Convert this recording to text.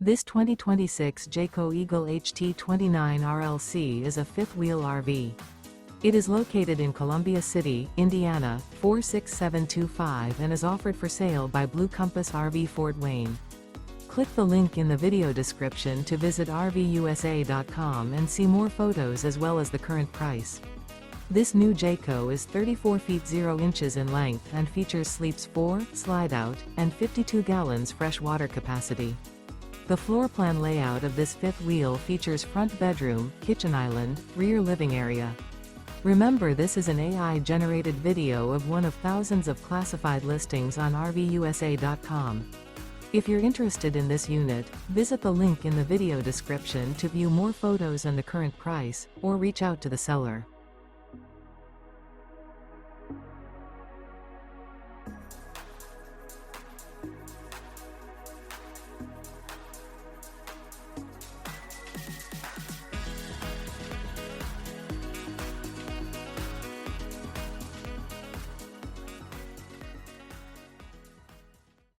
This 2026 Jayco Eagle HT 29 RLC is a fifth-wheel RV. It is located in Columbia City, Indiana, 46725 and is offered for sale by Blue Compass RV Fort Wayne. Click the link in the video description to visit RVUSA.com and see more photos as well as the current price. This new Jayco is 34 feet 0 inches in length and features sleeps 4, slide-out, and 52 gallons fresh water capacity. The floor plan layout of this fifth wheel features front bedroom, kitchen island, rear living area. Remember, this is an AI-generated video of one of thousands of classified listings on RVUSA.com. If you're interested in this unit, visit the link in the video description to view more photos and the current price, or reach out to the seller.